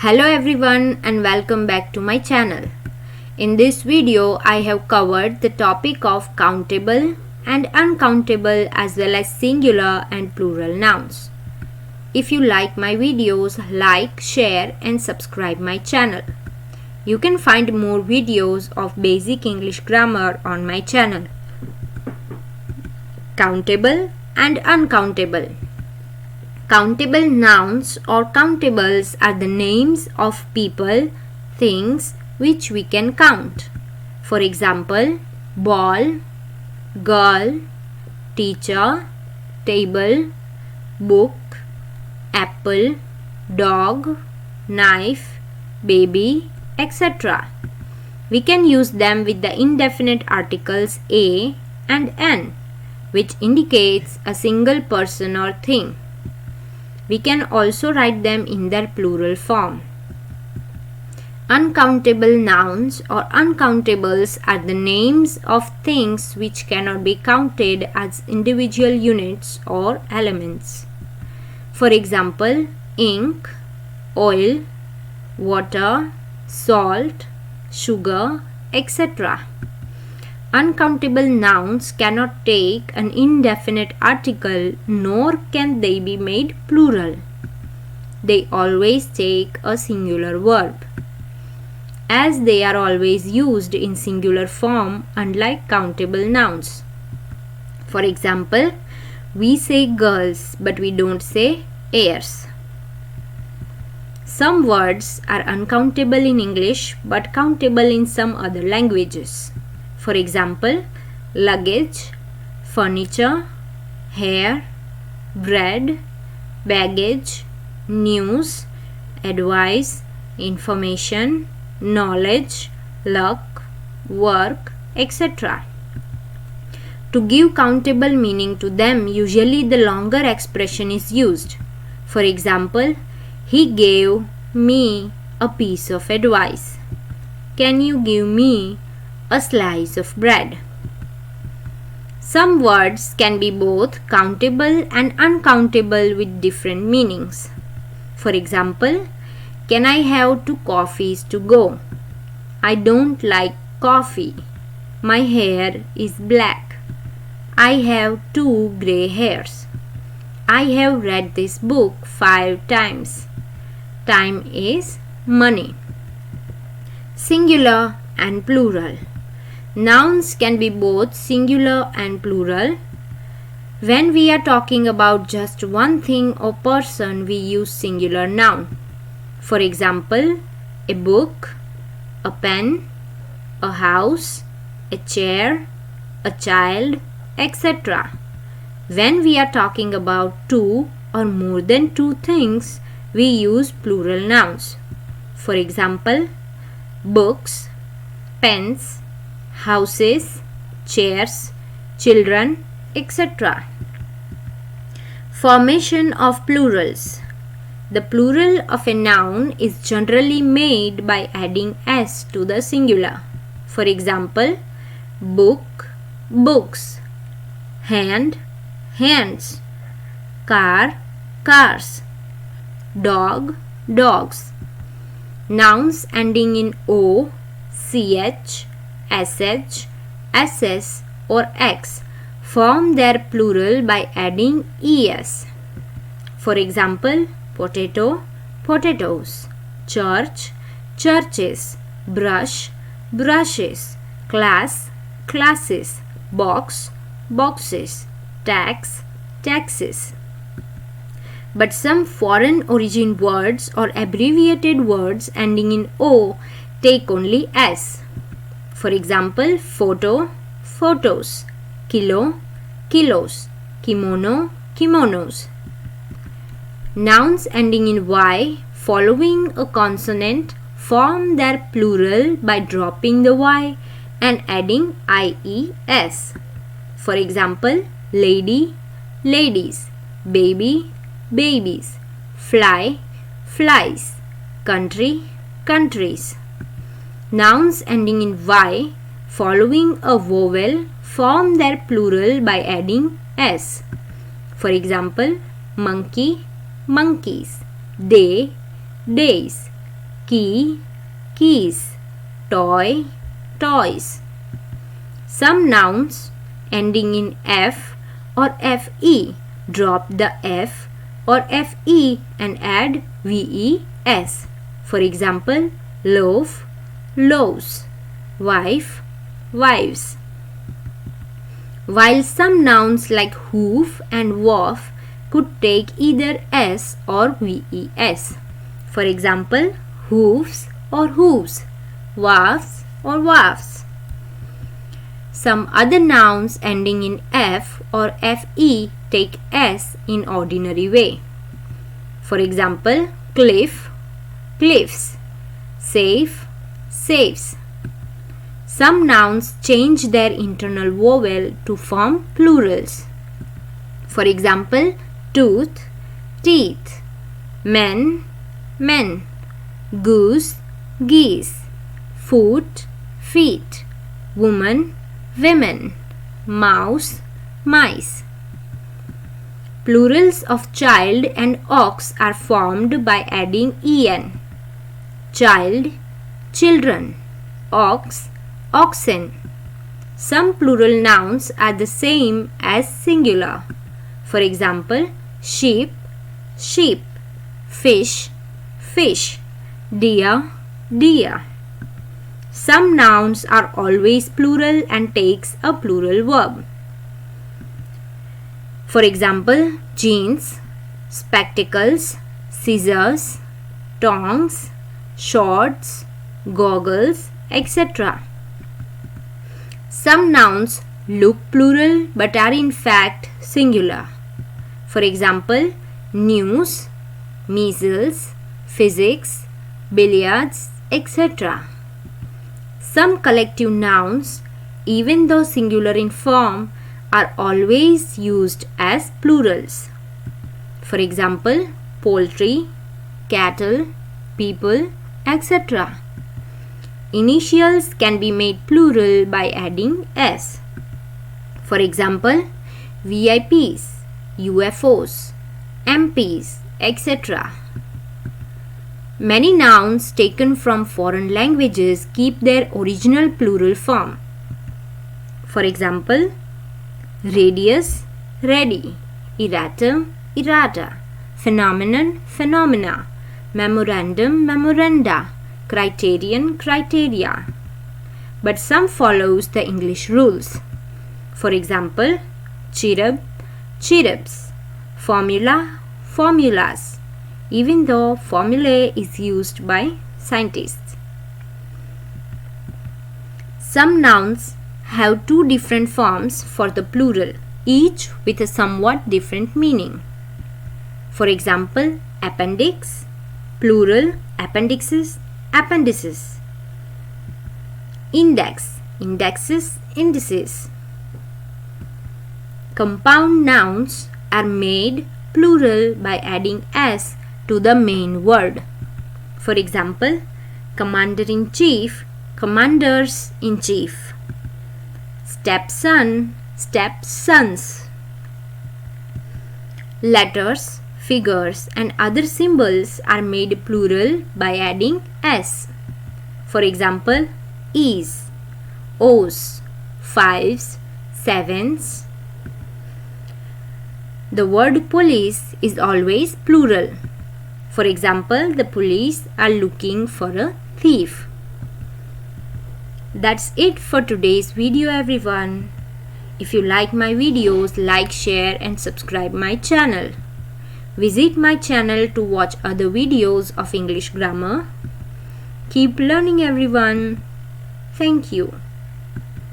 Hello everyone and welcome back to my channel. In this video, I have covered the topic of countable and uncountable as well as singular and plural nouns. If you like my videos, like, share and subscribe my channel. You can find more videos of basic English grammar on my channel. Countable and uncountable. Countable nouns or countables are the names of people, things which we can count. For example, ball, girl, teacher, table, book, apple, dog, knife, baby, etc. We can use them with the indefinite articles a and n, which indicates a single person or thing. We can also write them in their plural form. Uncountable nouns or uncountables are the names of things which cannot be counted as individual units or elements. For example, ink, oil, water, salt, sugar, etc. Uncountable nouns cannot take an indefinite article nor can they be made plural. They always take a singular verb, as they are always used in singular form unlike countable nouns. For example, we say girls but we don't say airs. Some words are uncountable in English but countable in some other languages. For example, luggage, furniture, hair, bread, baggage, news, advice, information, knowledge, luck, work, etc. To give countable meaning to them, usually the longer expression is used. For example, he gave me a piece of advice. Can you give me a slice of bread? Some words can be both countable and uncountable with different meanings. For example, can I have 2 coffees to go? I don't like coffee. My hair is black. I have 2 grey hairs. I have read this book 5 times. Time is money. Singular and plural. Nouns can be both singular and plural. When we are talking about just one thing or person, we use singular noun. For example, a book, a pen, a house, a chair, a child, etc. When we are talking about 2 or more than 2 things, we use plural nouns. For example, books, pens, houses, chairs, children, etc. Formation of plurals. The plural of a noun is generally made by adding s to the singular. For example, book, books, hand, hands, car, cars, dog, dogs. Nouns ending in o, ch, sh, ss or x form their plural by adding es. For example, potato, potatoes, church, churches, brush, brushes, class, classes, box, boxes, tax, taxes. But some foreign origin words or abbreviated words ending in o take only s. For example, photo, photos, kilo, kilos, kimono, kimonos. Nouns ending in y following a consonant form their plural by dropping the y and adding ies. For example, lady, ladies, baby, babies, fly, flies, country, countries. Nouns ending in y following a vowel form their plural by adding s. For example, monkey, monkeys, day, days, key, keys, toy, toys. Some nouns ending in F or FE drop the F or FE and add VES. For example, loaf, loaves, wife, wives. While some nouns like hoof and wharf could take either S or VES. For example, hoofs or hooves, wharfs or wharfs. Some other nouns ending in F or FE take S in ordinary way. For example, cliff, cliffs, safe, safes. Some nouns change their internal vowel to form plurals. For example, tooth, teeth, men, men, goose, geese, foot, feet, woman, women, mouse, mice. Plurals of child and ox are formed by adding en. Child, children, ox, oxen. Some plural nouns are the same as singular. For example, sheep, sheep, fish, fish, deer, deer. Some nouns are always plural and takes a plural verb. For example, jeans, spectacles, scissors, tongs, shorts, goggles, etc. Some nouns look plural but are in fact singular. For example, news, measles, physics, billiards, etc. Some collective nouns, even though singular in form, are always used as plurals. For example, poultry, cattle, people, etc. Initials can be made plural by adding S. For example, VIPs, UFOs, MPs, etc. Many nouns taken from foreign languages keep their original plural form. For example, radius, ready, erratum, errata, phenomenon, phenomena, memorandum, memoranda, criterion, criteria. But some follows the English rules. For example, chirrub, chirrups, formula, formulas, even though formulae is used by scientists. Some nouns have two different forms for the plural, each with a somewhat different meaning. For example, appendix, plural, appendixes, appendices. Index, indexes, indices. Compound nouns are made plural by adding s to the main word. For example, commander-in-chief, commanders-in-chief. Stepson, stepsons. Letters, figures and other symbols are made plural by adding s. For example, E's, O's, fives, sevens. The word police is always plural. For example, the police are looking for a thief. That's it for today's video, everyone. If you like my videos, like, share and subscribe my channel. Visit my channel to watch other videos of English grammar. Keep learning, everyone. Thank you.